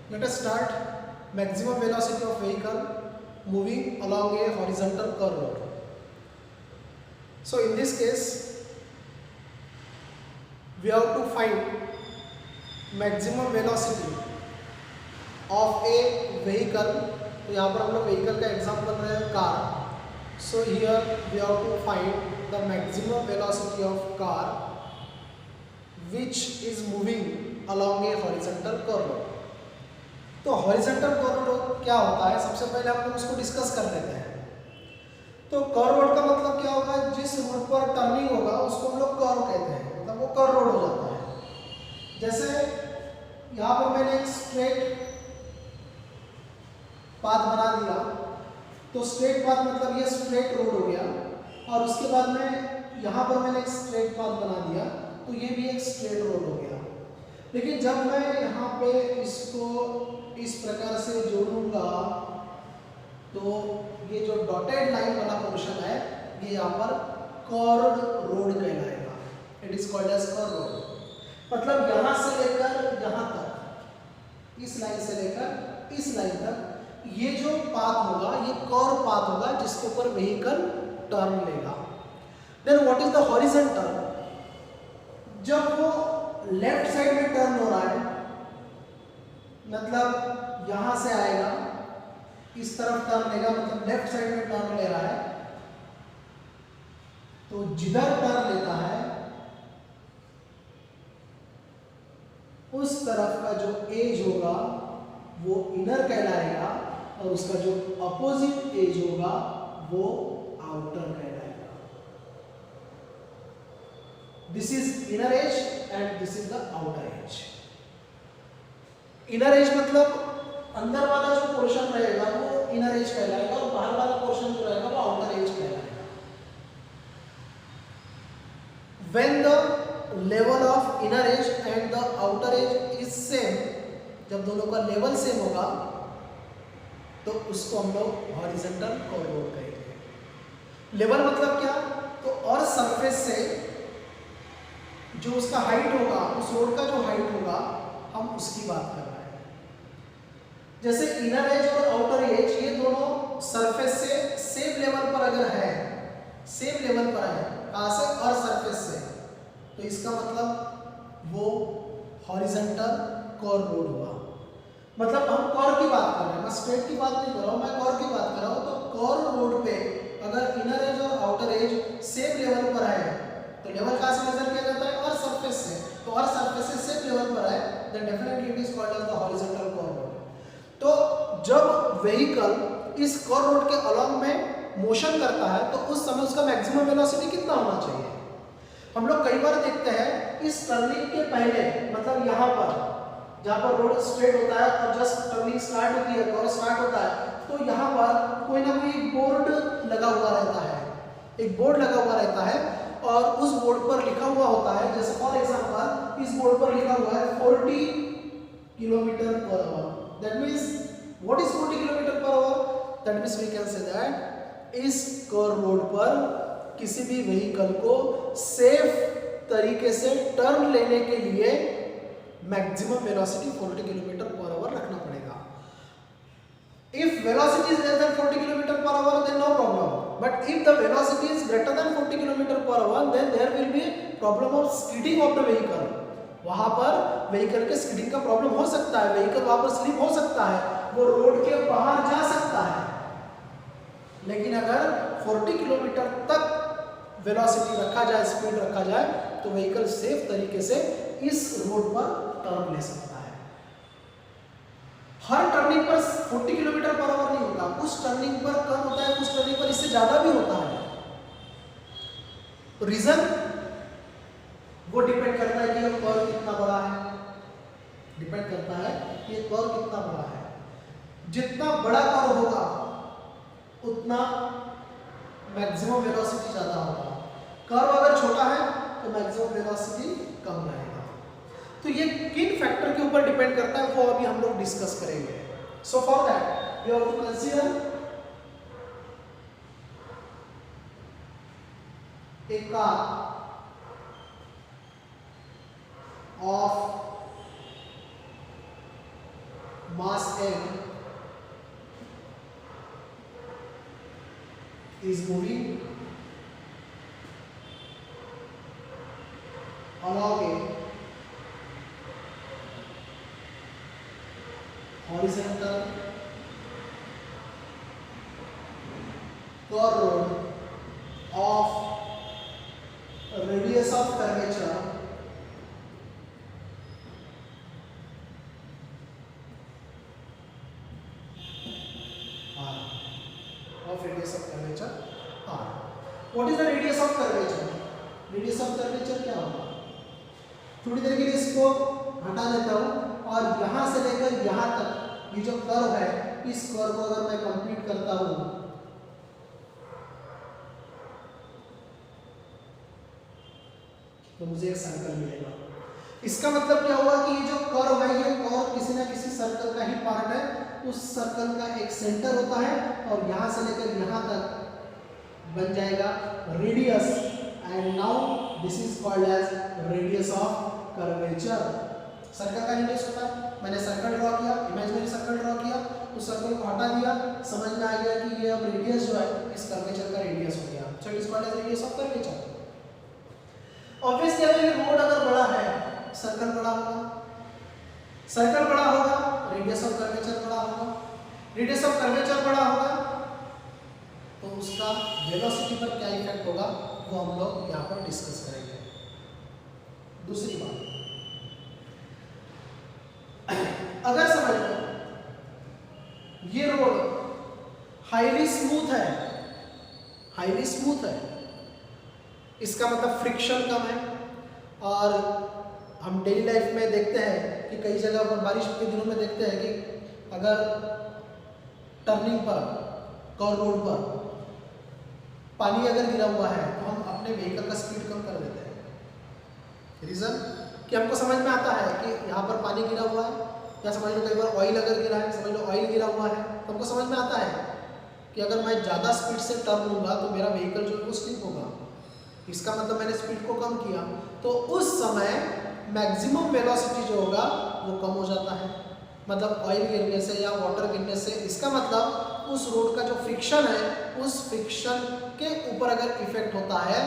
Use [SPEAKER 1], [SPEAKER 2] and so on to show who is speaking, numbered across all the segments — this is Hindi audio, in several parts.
[SPEAKER 1] Let us start. Maximum velocity of vehicle moving along a horizontal curve road. So in this case, we have to find maximum velocity of a vehicle. तो यहाँ पर हम लोग vehicle का example ले रहे हैं car. So here we have to find the maximum velocity of car which is moving along a horizontal curve road. तो हॉरिजॉन्टल कर्व रोड क्या होता है, सबसे पहले हम लोग उसको डिस्कस कर लेते हैं। तो कर्व रोड का मतलब क्या होगा, जिस रोड पर टर्निंग होगा उसको हम लोग कर्व कहते हैं, मतलब वो कर्व रोड हो जाता है। जैसे यहाँ पर मैंने एक स्ट्रेट पाथ बना दिया, तो स्ट्रेट पाथ मतलब ये स्ट्रेट रोड हो गया, और उसके बाद में यहाँ पर मैंने एक स्ट्रेट पाथ बना दिया, तो ये भी एक स्ट्रेट रोड हो गया। लेकिन जब मैं यहाँ पे इसको इस प्रकार से जोड़ूंगा, तो ये जो डॉटेड लाइन वाला पोर्शन है ये यहाँ पर कर्व्ड रोड कहलाएगा। It is called as curve road. मतलब यहाँ से लेकर यहाँ तक, इस लाइन से लेकर इस लाइन तक ये जो पाथ होगा ये कर्व पाथ होगा जिसके ऊपर व्हीकल टर्न लेगा। Then what is the horizontal? जब वो लेफ्ट साइड में टर्न हो रहा है, मतलब यहां से आएगा इस तरफ टर्न लेगा, मतलब लेफ्ट साइड में टर्न ले रहा है, तो जिधर टर्न लेता है उस तरफ का जो एज होगा वो इनर कहलाएगा, और उसका जो अपोजिट एज होगा वो आउटर कहलाएगा। This is inner as and this is the outer as. Inner as मतलब अंदर वाला जो पोर्शन रहेगा वो इनर एज कहलाएगा, और बाहर वाला पोर्शन जो रहेगा वो आउटर एज कहलाएगा। When the level of inner edge and the outer edge is same, जब दोनों का लेवल सेम होगा तो उसको हम लोग हॉरिजॉन्टल कर्व रोड कहेंगे। लेवल मतलब क्या? तो और सरफेस से जो उसका हाइट होगा, उस रोड का जो हाइट होगा, हम उसकी बात कर रहे हैं। जैसे इनर एज और आउटर एज ये दोनों सरफेस से सेम लेवल पर अगर है, सेम लेवल पर है, कहाँ से? और सरफेस से, तो इसका मतलब वो हॉरिजॉन्टल कर्व रोड हुआ। मतलब हम कर्व की बात कर रहे हैं, मैं स्ट्रेट की बात नहीं कर रहा हूँ, मैं कर्व की बात कर रहा हूँ। तो कर्व रोड पे अगर इनर एज और आउटर एज सेम लेवल पर है, तो लेवल कहाँ से मेजर किया जाता है? और सरफेस से। तो और सरफेस से सेम लेवल पर है, then definitely it is called as the horizontal curve road. तो जब व्हीकल इस कर्व रोड के अलॉन्ग में मोशन करता है तो उस समय उसका मैक्सिमम वेलोसिटी कितना होना चाहिए? हम लोग कई बार देखते हैं इस टर्निंग के पहले, मतलब यहाँ पर जहाँ पर रोड स्ट्रेट होता है और जस्ट टर्निंग स्टार्ट होती है, कर्व स्टार्ट होता है, तो यहाँ पर कोई ना कोई बोर्ड लगा हुआ रहता है, एक बोर्ड लगा हुआ रहता है, और उस बोर्ड पर लिखा हुआ होता है, जैसे फॉर एग्जांपल इस बोर्ड पर लिखा हुआ है 40 kilometre per hour. That means what is 40 kilometre per hour? That means we can say that इस कर्व रोड पर किसी भी व्हीकल को सेफ तरीके से टर्न लेने के लिए maximum velocity 40 kilometre per our रखना पड़ेगा। If velocity is less than 40 km per hour, then no problem. But if the velocity is greater than 40 km per hour, then there will be problem of skidding of the vehicle. वहाँ पर vehicle के skidding का problem हो सकता है, vehicle वहाँ पर slip हो सकता है, वो रोड के बाहर जा सकता है। लेकिन अगर 40 किलोमीटर तक वेलोसिटी रखा जाए, स्पीड रखा जाए, तो vehicle सेफ तरीके से इस रोड पर टर्न ले सकता है। हर टर्निंग पर 40 किलोमीटर पर आवर नहीं होता, कुछ टर्निंग पर कम होता है, कुछ टर्निंग पर इससे ज्यादा भी होता है। रीजन वो डिपेंड करता है कि ये कर्व कितना बड़ा है, डिपेंड करता है कि ये कर्व कितना बड़ा है। जितना बड़ा कर्व होगा उतना मैक्सिमम वेलोसिटी ज्यादा होगा। कर्व अगर छोटा है तो मैक्सिमम वेलोसिटी कम रहेगा। तो ये किन फैक्टर के ऊपर डिपेंड करता है वो अभी हम लोग डिस्कस करेंगे। So for that we have to consider a car of mass m is moving along a horizontal curve road of radius of curvature r, of radius of curvature r. What is the radius of curvature? Radius of curvature क्या होगा? थोड़ी देर के लिए इसको हटा देता हूँ और यहाँ से लेकर यहाँ तक ये जो कर्व है, इस कर्व को अगर मैं कंप्लीट करता हूँ तो मुझे एक सर्कल मिलेगा। इसका मतलब क्या हुआ कि ये जो कर्व है, ये कर्व किसी ना किसी सर्कल का ही पार्ट है। उस सर्कल का एक सेंटर होता है और यहाँ से लेकर यहाँ तक बन जाएगा radius, and now this is called as radius of curvature. Circle का रेडियस होता है, मैंने सर्कल ड्रॉ किया, इमेजिनरी सर्कल ड्रॉ किया, उस सर्कल को हटा दिया, समझ में आ गया कि ये अब रेडियस जो है इस कर्वेचर का रेडियस हो गया। So it is called as radius of curvature. Obviously अगर ये रोड अगर बड़ा है, सर्कल बड़ा होगा, सर्कल बड़ा होगा, रेडियस ऑफ कर्वेचर बड़ा होगा, रेडियस ऑफ कर्वेचर बड़ा होगा, तो उसका वेलोसिटी पर क्या इफेक्ट होगा वो हम लोग यहाँ पर डिस्कस करेंगे। दूसरी बात, अगर समझ लो ये रोड हाईली स्मूथ है, हाईली स्मूथ है, इसका मतलब फ्रिक्शन कम है। और हम डेली लाइफ में देखते हैं कि कई जगह पर बारिश के दिनों में देखते हैं कि अगर टर्निंग पर, कर्व रोड पर पानी अगर गिरा हुआ है तो हम अपने व्हीकल का स्पीड कम कर देते हैं। रीज़न कि हमको समझ में आता है कि यहाँ पर पानी गिरा हुआ है, या समझ लो कई बार ऑयल अगर गिरा है, समझ लो ऑयल गिरा हुआ है, तो हमको समझ में आता है कि अगर मैं ज़्यादा स्पीड से टर्न लूँगा तो मेरा व्हीकल जो है वो स्लिप होगा। इसका मतलब मैंने स्पीड को कम किया, तो उस समय मैक्सिमम वेलोसिटी जो होगा वो कम हो जाता है। मतलब ऑयल गिरने से या वाटर गिरने से, इसका मतलब उस रोड का जो फ्रिक्शन है, उस फ्रिक्शन के ऊपर अगर इफेक्ट होता है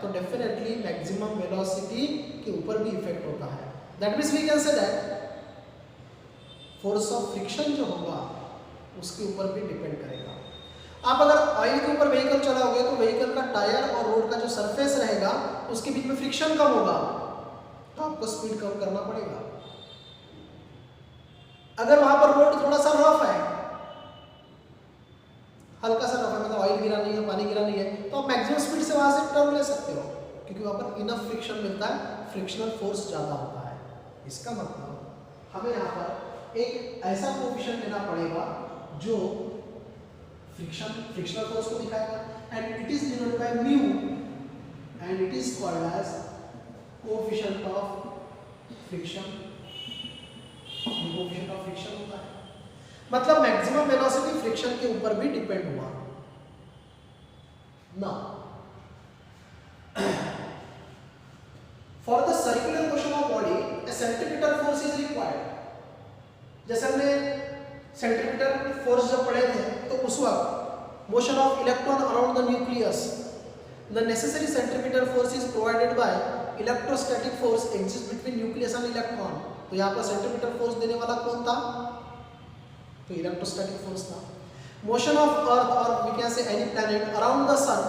[SPEAKER 1] तो डेफिनेटली मैक्सिमम वेलोसिटी के ऊपर भी इफेक्ट होता है। That means we can say that force of friction जो होगा उसके ऊपर भी डिपेंड करेगा। आप अगर ऑयल के ऊपर व्हीकल चलाओगे तो व्हीकल का टायर और रोड का जो सरफेस रहेगा उसके बीच में फ्रिक्शन कम होगा, तो आपको स्पीड कम करना पड़ेगा। अगर वहां पर रोड थोड़ा सा रफ है, हल्का सा रफ है, मतलब ऑयल गिरा नहीं है, पानी गिरा नहीं है, तो आप मैक्सिमम स्पीड से वहां से टर्न ले सकते हो, क्योंकि वहां पर इनफ फ्रिक्शन मिलता है, फ्रिक्शनल फोर्स ज्यादा होता है। इसका मतलब हमें यहाँ पर एक ऐसा कोएफिशिएंट लेना पड़ेगा जो फ्रिक्शनल फोर्स को दिखाएगा, and it is denoted by mu, and it is called as coefficient of friction. Coefficient of friction होता है, मतलब मैक्सिमम वेलोसिटी फ्रिक्शन के ऊपर भी डिपेंड हुआ ना। For the circular motion of body A centripetal force is required. जैसे हमने सेंट्रीपिटल फोर्स जब पढ़े थे तो उस वक्त motion of electron around the nucleus, the necessary centripetal force is provided by electrostatic force exist between nucleus and electron. तो यहाँ पर सेंट्रीपिटल फोर्स देने वाला कौन था? तो इलेक्ट्रोस्टैटिक फोर्स था। मोशन ऑफ अर्थ और we can say any planet around the sun,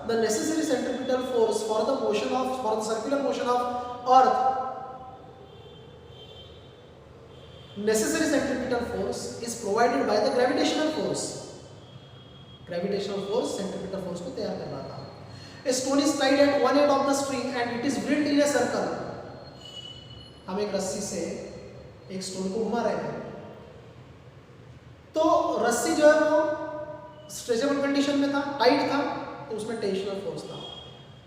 [SPEAKER 1] the necessary centripetal force for the circular motion of earth, necessary centripetal force is provided by the gravitational force. Gravitational force centripetal force को तैयार कर रहा था। A stone is tied at one end of the string and it is drilled in a circle. हम एक रस्सी से एक स्टोन को घुमा रहे हैं, तो रस्सी जो है वो स्ट्रेचेबल कंडीशन में था, टाइट था, तो उसमें टेंशनल फोर्स था,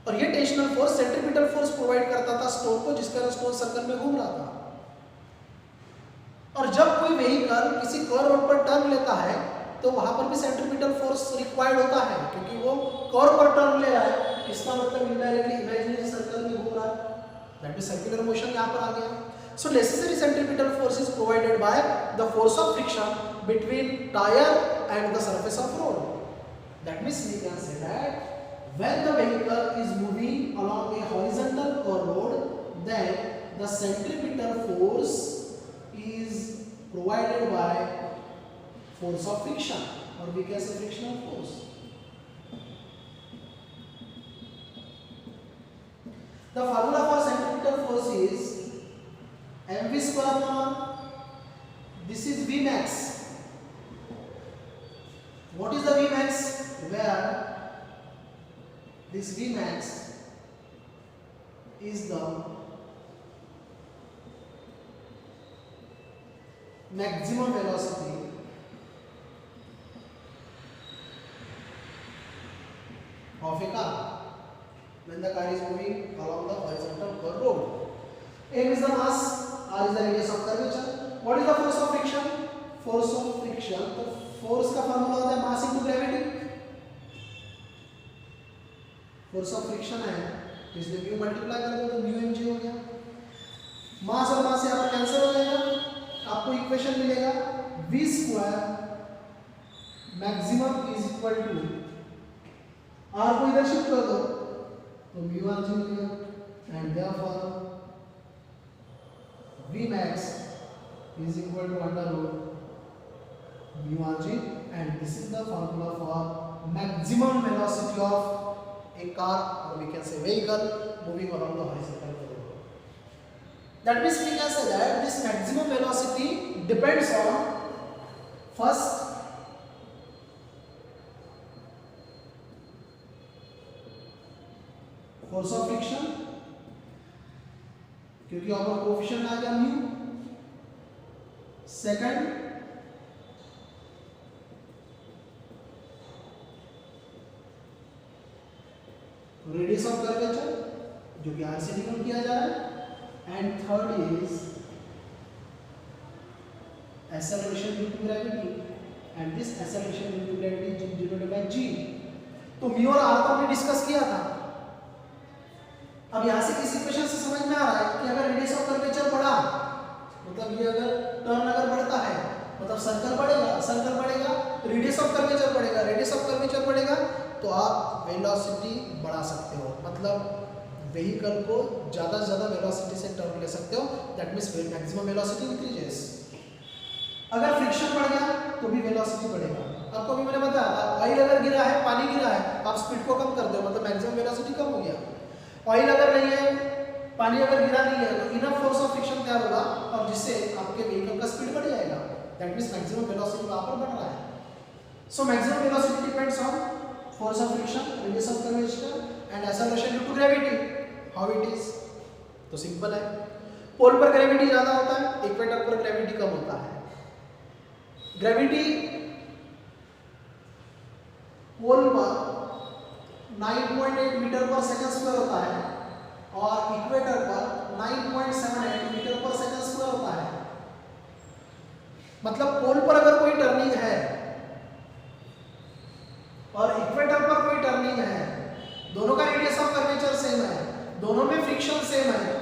[SPEAKER 1] और ये tensional force centripetal force provide करता था स्टोन को, जिसका स्टोन सर्कल में घूम रहा था। और जब कोई व्हीकल किसी कर्व रोड पर टर्न लेता है तो वहां पर भी सेंट्रीपिटल फोर्स रिक्वायर्ड होता है, क्योंकि वो कर्व पर टर्न ले रहा है। इसका मतलब इनडायरेक्टली इमेजिनरी सर्कल में घूम रहा है, दैट इज सर्कुलर मोशन यहाँ पर आ गया। So necessary centripetal force is provided by the force of friction between tire and the surface of road. That means we can say that when the vehicle is moving along a horizontal road, then the centripetal force is provided by force of friction, or we can say frictional force. The formula for centripetal force is mv square upon, this is Vmax. What is the Vmax? Where this Vmax is the maximum velocity of a car when the car is moving along the horizontal curved road. M is the mass, R is the radius of curvature. What is the force of friction? Force of friction, तो force का फार्मूला होता है mass into gravity. Force of friction है, इसलिए mu मल्टीप्लाई कर दो तो mu mg हो गया. मास और मास यहाँ पर कैंसिल हो जाएगा, आपको इक्वेशन मिलेगा v square maximum is equal to r को इधर शिफ्ट कर दो तो mu r मिल गया and therefore Vmax is equal to under root mu rg, and this is the formula for maximum velocity of a car, or we can say vehicle moving along the horizontal road. That means we can say that this maximum velocity depends on first force of friction, क्योंकि यहाँ पर कोएफिशिएंट आ गया mu. Second radius of curvature जो कि आर से डिनोट किया जा रहा है, and third is acceleration due to gravity, and this acceleration due to gravity is denoted by G. तो म्यू और आर को हमने डिस्कस किया था. अब यहाँ से किस इक्वेशन से समझ में आ रहा है कि अगर रेडियस ऑफ कर्वेचर बढ़ा, मतलब ये अगर टर्न अगर बढ़ता है मतलब सर्कल बढ़ेगा, रेडियस ऑफ कर्वेचर बढ़ेगा, रेडियस ऑफ कर्वेचर बढ़ेगा तो आप वेलोसिटी बढ़ा सकते हो, मतलब व्हीकल को ज़्यादा से ज़्यादा वेलोसिटी से टर्न ले सकते हो. That means maximum velocity increases. अगर फ्रिक्शन बढ़ गया तो भी वेलोसिटी बढ़ेगा. आपको अभी मैंने बताया ऑयल अगर गिरा है, पानी गिरा है, आप स्पीड को कम कर दो मतलब मैक्सिमम वेलोसिटी कम हो गया. ऑयल अगर नहीं है, पानी अगर गिरा नहीं है तो इनफ फोर्स ऑफ फ्रिक्शन तैयार होगा और जिससे आपके व्हीकल का स्पीड बढ़ जाएगा. दैट मींस मैक्सिमम वेलोसिटी वहां पर बढ़ रहा है. So maximum velocity depends on force of friction, radius of curvature and acceleration due to gravity. How it is? तो सिंपल है. पोल पर ग्रेविटी ज्यादा होता है, इक्वेटर पर ग्रेविटी कम होता है. ग्रेविटी पोल पर 9.8 मीटर पर सेकंड स्क्वायर होता है और इक्वेटर पर 9.78 मीटर पर सेकंड स्क्वायर होता है. मतलब पोल पर अगर कोई टर्निंग है और इक्वेटर पर कोई टर्निंग है, दोनों का रेडियस ऑफ कर्वेचर सेम है, दोनों में फ्रिक्शन सेम है,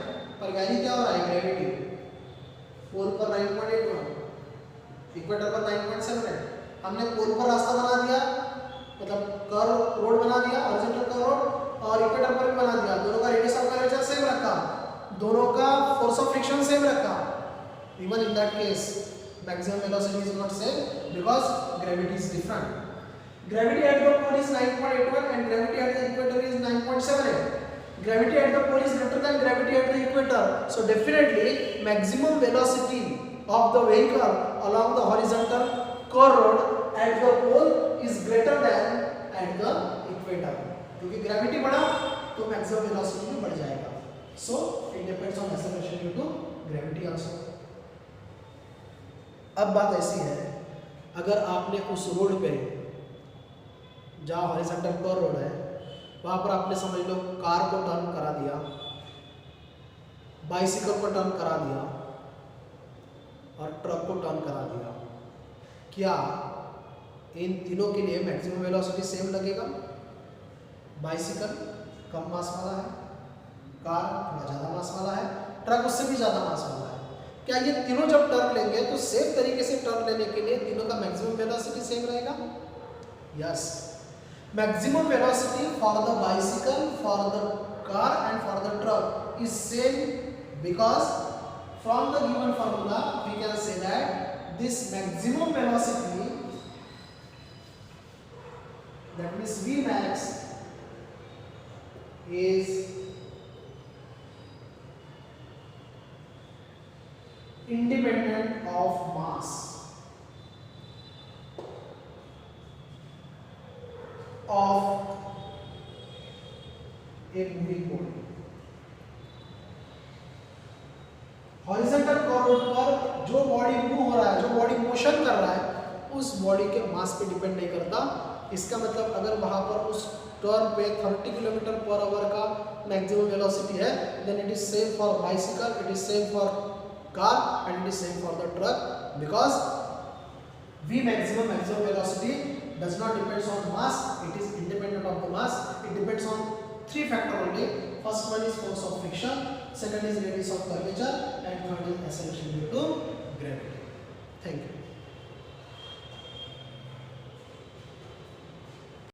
[SPEAKER 1] पर वैल्यू क्या हो रहा है? ग्रेविटी. पोल पर 9.81, इक्वेटर पर 9.78. हमने पोल पर रास्ता बना दिया, मतलब कर्व रोड बना दिया, हॉरिजॉन्टल कर्व रोड, और इक्वेटर पर भी बना दिया. दोनों का रेडियस ऑफ कर्वेचर सेम रखा, दोनों का फोर्स ऑफ फ्रिक्शन सेम रखा. Even in that case maximum velocity is not same because gravity is different. Gravity at the pole is 9.81 and gravity at the equator is 9.78. Gravity at the pole is greater than gravity at the equator. So definitely maximum velocity of the vehicle along the horizontal curve road at the pole is greater than at the equator. क्योंकि gravity बढ़ा तो maximum velocity भी बढ़ जाएगा. So it depends on acceleration due to gravity also. अब बात ऐसी है, अगर आपने उस रोड पे जहाँ हॉरिजॉन्टल कर्व रोड है वहाँ पर आपने समझ लो कार को टर्न करा दिया, बाइसिकल को टर्न करा दिया और ट्रक को टर्न करा दिया, क्या इन तीनों के लिए मैक्सिमम वेलोसिटी सेम लगेगा? बाइसिकल कम मास वाला है, कार थोड़ा ज़्यादा मास वाला है, ट्रक उससे भी ज़्यादा मास वाला है. क्या ये तीनों जब टर्न लेंगे तो सेम तरीके से टर्न लेने के लिए तीनों का मैक्सिमम वेलोसिटी सेम रहेगा? Yes, maximum velocity for the bicycle, for the car and for the truck is same because from the given formula we can say that this maximum velocity, that means Vmax is independent of mass of a moving body. Horizontal कॉर्ड पर जो बॉडी मूव हो रहा है, जो बॉडी मोशन कर रहा है, उस बॉडी के मास पे डिपेंड नहीं करता। इसका मतलब अगर वहां पर उस टर्न पे 30 किलोमीटर पर आवर का मैक्सिमम वेलोसिटी है, then it is same for bicycle, it is same for car and it is same for the truck, because V maximum velocity does not depends on mass, it is independent of the mass, it depends on three factor only. First one is force of friction, second is radius of curvature, and third is acceleration due to